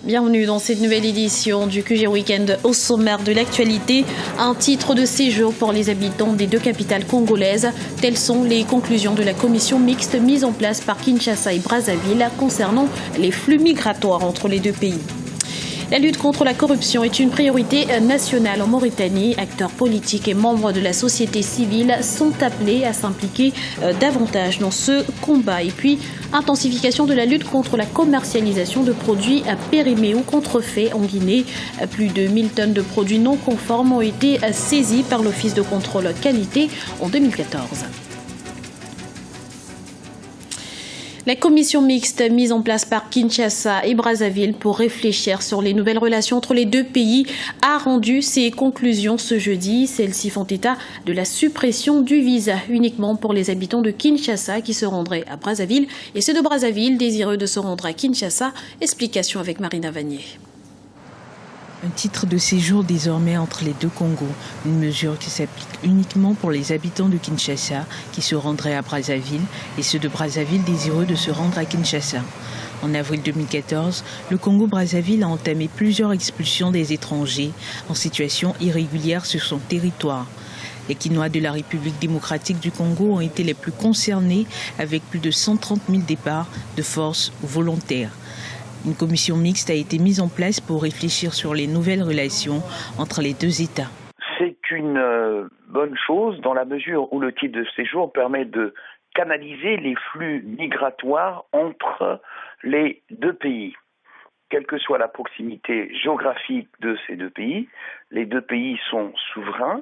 Bienvenue dans cette nouvelle édition du QG Week-end. Au sommaire de l'actualité, un titre de séjour pour les habitants des deux capitales congolaises. Telles sont les conclusions de la commission mixte mise en place par Kinshasa et Brazzaville concernant les flux migratoires entre les deux pays. La lutte contre la corruption est une priorité nationale en Mauritanie. Acteurs politiques et membres de la société civile sont appelés à s'impliquer davantage dans ce combat. Et puis, intensification de la lutte contre la commercialisation de produits périmés ou contrefaits en Guinée. Plus de 1000 tonnes de produits non conformes ont été saisies par l'Office de contrôle qualité en 2014. La commission mixte mise en place par Kinshasa et Brazzaville pour réfléchir sur les nouvelles relations entre les deux pays a rendu ses conclusions ce jeudi. Celles-ci font état de la suppression du visa uniquement pour les habitants de Kinshasa qui se rendraient à Brazzaville et ceux de Brazzaville désireux de se rendre à Kinshasa. Explication avec Marina Vanier. Un titre de séjour désormais entre les deux Congos, une mesure qui s'applique uniquement pour les habitants de Kinshasa qui se rendraient à Brazzaville et ceux de Brazzaville désireux de se rendre à Kinshasa. En avril 2014, le Congo-Brazzaville a entamé plusieurs expulsions des étrangers en situation irrégulière sur son territoire. Les Kinois de la République démocratique du Congo ont été les plus concernés avec plus de 130 000 départs de force volontaires. Une commission mixte a été mise en place pour réfléchir sur les nouvelles relations entre les deux États. C'est une bonne chose dans la mesure où le titre de séjour permet de canaliser les flux migratoires entre les deux pays. Quelle que soit la proximité géographique de ces deux pays, les deux pays sont souverains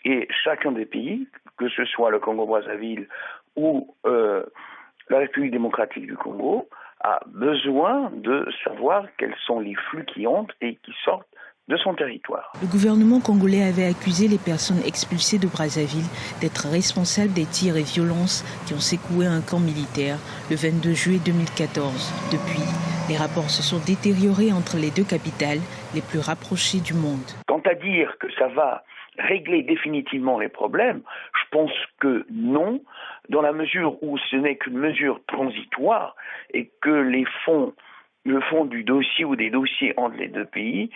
et chacun des pays, que ce soit le Congo-Brazzaville ou la République démocratique du Congo, a besoin de savoir quels sont les flux qui entrent et qui sortent de son territoire. Le gouvernement congolais avait accusé les personnes expulsées de Brazzaville d'être responsables des tirs et violences qui ont secoué un camp militaire le 22 juillet 2014. Depuis, les rapports se sont détériorés entre les deux capitales les plus rapprochées du monde. Quant à dire que ça va régler définitivement les problèmes, je pense que non, dans la mesure où ce n'est qu'une mesure transitoire et que le fond du dossier ou des dossiers entre les deux pays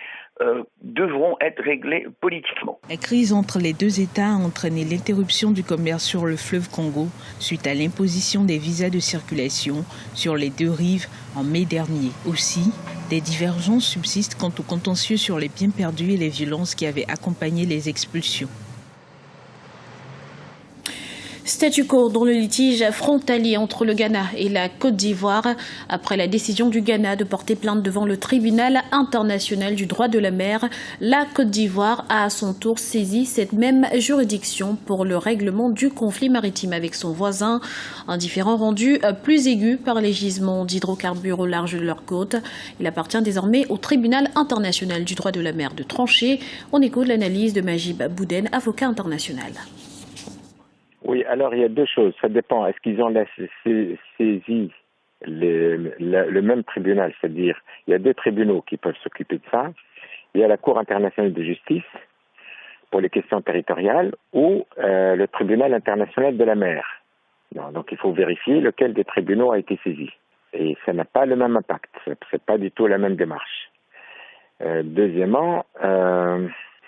devront être réglés politiquement. La crise entre les deux États a entraîné l'interruption du commerce sur le fleuve Congo suite à l'imposition des visas de circulation sur les deux rives en mai dernier. Aussi, des divergences subsistent quant au contentieux sur les biens perdus et les violences qui avaient accompagné les expulsions. Statu quo dans le litige frontalier entre le Ghana et la Côte d'Ivoire après la décision du Ghana de porter plainte devant le tribunal international du droit de la mer. La Côte d'Ivoire a à son tour saisi cette même juridiction pour le règlement du conflit maritime avec son voisin. Un différend rendu plus aigu par les gisements d'hydrocarbures au large de leur côte. Il appartient désormais au tribunal international du droit de la mer de trancher. On écoute l'analyse de Majib Bouden, avocat international. Oui, alors il y a deux choses. Ça dépend. Est-ce qu'ils ont saisi le même tribunal? C'est-à-dire, il y a deux tribunaux qui peuvent s'occuper de ça. Il y a la Cour internationale de justice pour les questions territoriales ou le tribunal international de la mer. Donc il faut vérifier lequel des tribunaux a été saisi. Et ça n'a pas le même impact. C'est pas du tout la même démarche. Deuxièmement,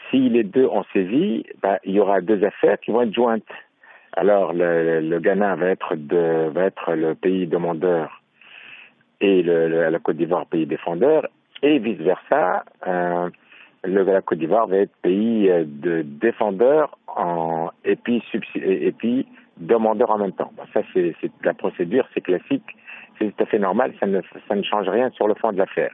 si les deux ont saisi, il y aura deux affaires qui vont être jointes. Alors, le Ghana va être le pays demandeur et la Côte d'Ivoire pays défendeur, et vice-versa, la Côte d'Ivoire va être pays de défendeur et puis demandeur en même temps. Bon, ça, c'est la procédure, c'est classique, c'est tout à fait normal, ça ne change rien sur le fond de l'affaire.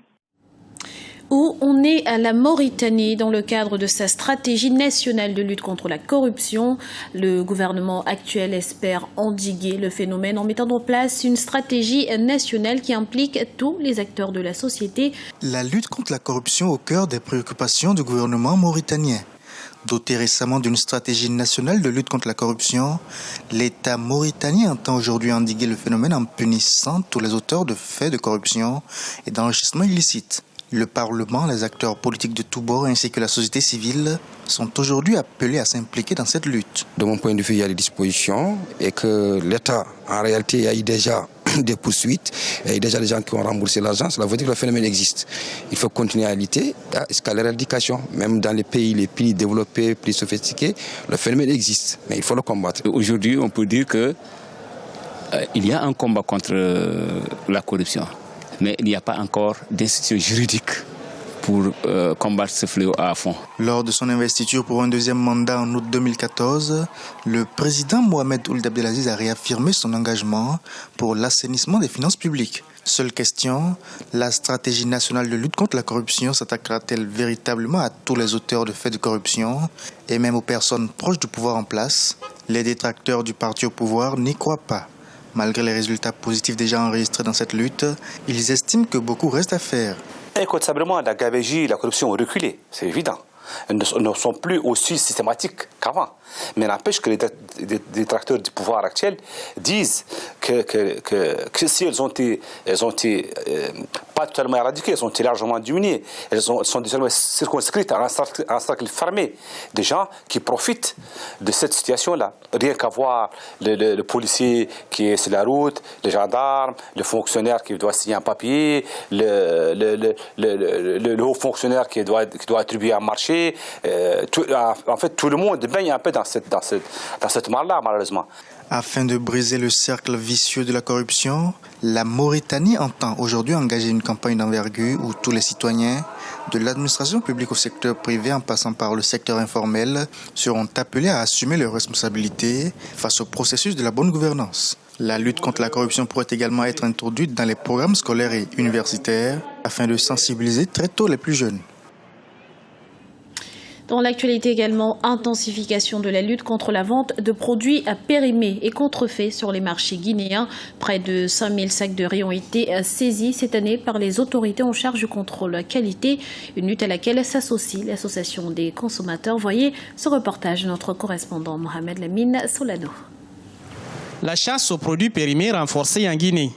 Où on est à la Mauritanie dans le cadre de sa stratégie nationale de lutte contre la corruption. Le gouvernement actuel espère endiguer le phénomène en mettant en place une stratégie nationale qui implique tous les acteurs de la société. La lutte contre la corruption au cœur des préoccupations du gouvernement mauritanien. Doté récemment d'une stratégie nationale de lutte contre la corruption, l'État mauritanien entend aujourd'hui endiguer le phénomène en punissant tous les auteurs de faits de corruption et d'enrichissement illicite. Le Parlement, les acteurs politiques de tous bords ainsi que la société civile sont aujourd'hui appelés à s'impliquer dans cette lutte. De mon point de vue, il y a des dispositions et que l'État, en réalité, a eu déjà des poursuites. Et déjà les gens qui ont remboursé l'argent, cela veut dire que le phénomène existe. Il faut continuer à lutter jusqu'à l'éradication. Même dans les pays les plus développés, plus sophistiqués, le phénomène existe. Mais il faut le combattre. Aujourd'hui, on peut dire que il y a un combat contre la corruption, mais il n'y a pas encore d'institution juridique pour combattre ce fléau à fond. Lors de son investiture pour un deuxième mandat en août 2014, le président Mohamed Ould Abdelaziz a réaffirmé son engagement pour l'assainissement des finances publiques. Seule question, la stratégie nationale de lutte contre la corruption s'attaquera-t-elle véritablement à tous les auteurs de faits de corruption et même aux personnes proches du pouvoir en place? Les détracteurs du parti au pouvoir n'y croient pas. Malgré les résultats positifs déjà enregistrés dans cette lutte, ils estiment que beaucoup reste à faire. Écoute, simplement, la gabegie et la corruption ont reculé, c'est évident. Elles ne sont plus aussi systématiques qu'avant. Mais n'empêche que les détracteurs du pouvoir actuel disent que si elles ont été pas totalement éradiquées, elles ont été largement diminuées. Elles sont désormais circonscrites à un cercle fermé des gens qui profitent de cette situation-là. Rien qu'à voir le policier qui est sur la route, les gendarmes, le fonctionnaire qui doit signer un papier, le haut fonctionnaire qui doit attribuer un marché. En fait, tout le monde baigne un peu dans cette mare-là, malheureusement. Afin de briser le cercle vicieux de la corruption, la Mauritanie entend aujourd'hui engager une campagne d'envergure où tous les citoyens, de l'administration publique au secteur privé en passant par le secteur informel, seront appelés à assumer leurs responsabilités face au processus de la bonne gouvernance. La lutte contre la corruption pourrait également être introduite dans les programmes scolaires et universitaires afin de sensibiliser très tôt les plus jeunes. Dans l'actualité également, intensification de la lutte contre la vente de produits périmés et contrefaits sur les marchés guinéens. Près de 5000 sacs de riz ont été saisis cette année par les autorités en charge du contrôle qualité. Une lutte à laquelle s'associe l'association des consommateurs. Voyez ce reportage de notre correspondant Mohamed Lamine Solano. La chasse aux produits périmés renforcée en Guinée.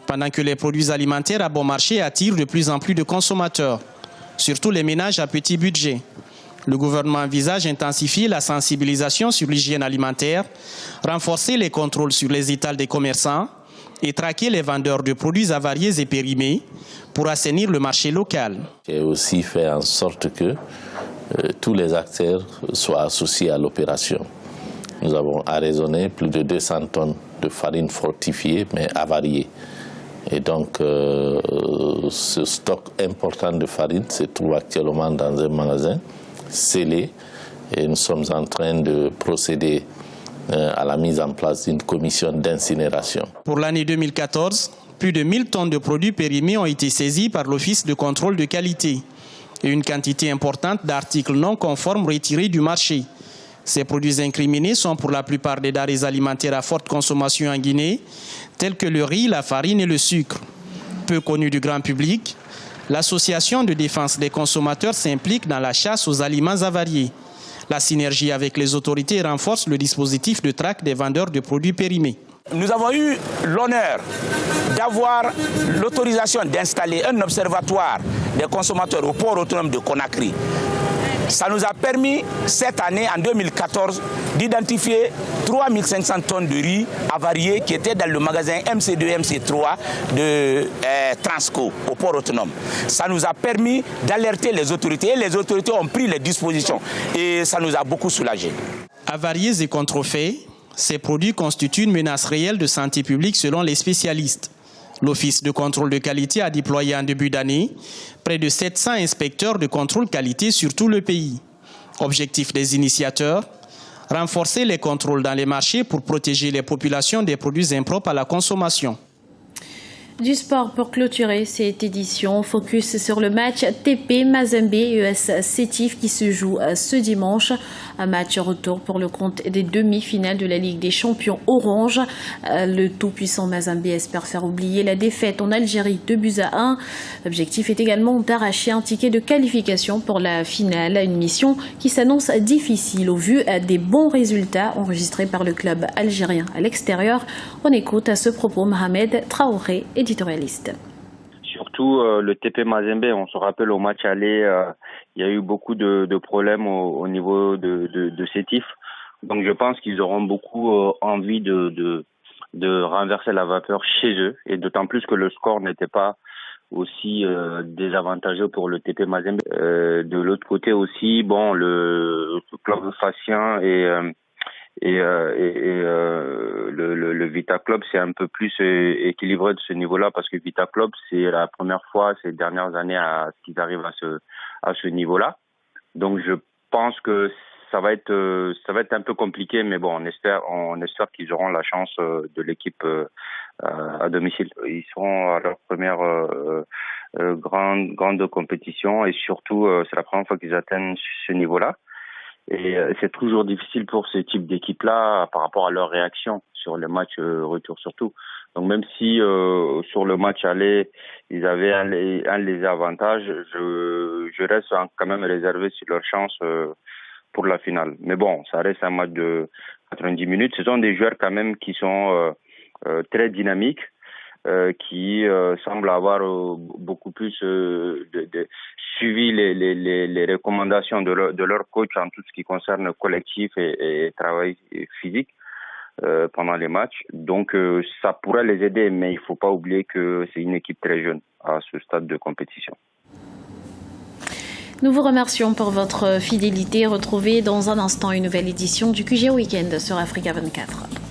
Pendant que les produits alimentaires à bon marché attirent de plus en plus de consommateurs, surtout les ménages à petit budget. Le gouvernement envisage d'intensifier la sensibilisation sur l'hygiène alimentaire, renforcer les contrôles sur les étals des commerçants et traquer les vendeurs de produits avariés et périmés pour assainir le marché local. J'ai aussi fait en sorte que tous les acteurs soient associés à l'opération. Nous avons arraisonné plus de 200 tonnes de farine fortifiée mais avariée. Et donc, ce stock important de farine se trouve actuellement dans un magasin scellé et nous sommes en train de procéder à la mise en place d'une commission d'incinération. Pour l'année 2014, plus de 1000 tonnes de produits périmés ont été saisis par l'Office de contrôle de qualité et une quantité importante d'articles non conformes retirés du marché. Ces produits incriminés sont pour la plupart des denrées alimentaires à forte consommation en Guinée, tels que le riz, la farine et le sucre. Peu connus du grand public, l'Association de défense des consommateurs s'implique dans la chasse aux aliments avariés. La synergie avec les autorités renforce le dispositif de traque des vendeurs de produits périmés. Nous avons eu l'honneur d'avoir l'autorisation d'installer un observatoire des consommateurs au port autonome de Conakry. Ça nous a permis, cette année, en 2014, d'identifier 3500 tonnes de riz avariés qui étaient dans le magasin MC2, MC3 de Transco, au port autonome. Ça nous a permis d'alerter les autorités et les autorités ont pris les dispositions et ça nous a beaucoup soulagés. Avariés et contrefaits, ces produits constituent une menace réelle de santé publique selon les spécialistes. L'Office de contrôle de qualité a déployé en début d'année près de 700 inspecteurs de contrôle qualité sur tout le pays. Objectif des initiateurs, renforcer les contrôles dans les marchés pour protéger les populations des produits impropres à la consommation. Du sport pour clôturer cette édition, focus sur le match TP Mazembe US Sétif qui se joue ce dimanche. Un match retour pour le compte des demi-finales de la Ligue des Champions Orange. Le tout-puissant Mazembe espère faire oublier la défaite en Algérie 2-1. L'objectif est également d'arracher un ticket de qualification pour la finale, une mission qui s'annonce difficile au vu des bons résultats enregistrés par le club algérien à l'extérieur. On écoute à ce propos Mohamed Traoré, éditorialiste. Surtout le TP Mazembe, on se rappelle au match aller, il y a eu beaucoup de problèmes au niveau de Sétif. Donc je pense qu'ils auront beaucoup envie de de renverser la vapeur chez eux, et d'autant plus que le score n'était pas aussi désavantageux pour le TP Mazembe. De l'autre côté aussi, bon, le club Facien et le Vita Club, c'est un peu plus équilibré de ce niveau-là, parce que Vita Club, c'est la première fois ces dernières années qu'ils arrivent à ce niveau-là. Donc je pense que ça va être un peu compliqué, mais bon, on espère qu'ils auront la chance de l'équipe à domicile. Ils seront à leur première grande compétition, et surtout c'est la première fois qu'ils atteignent ce niveau-là. Et c'est toujours difficile pour ce type d'équipe-là par rapport à leur réaction sur les matchs retour surtout. Donc même si sur le match aller, ils avaient un léger avantage, je reste quand même réservé sur leur chance pour la finale. Mais bon, ça reste un match de 90 minutes. Ce sont des joueurs quand même qui sont très dynamiques, qui semblent avoir beaucoup plus suivi les recommandations de leur coach en tout ce qui concerne collectif et travail physique pendant les matchs. Donc ça pourrait les aider, mais il ne faut pas oublier que c'est une équipe très jeune à ce stade de compétition. Nous vous remercions pour votre fidélité. Retrouvez dans un instant une nouvelle édition du QG Weekend sur Africa 24.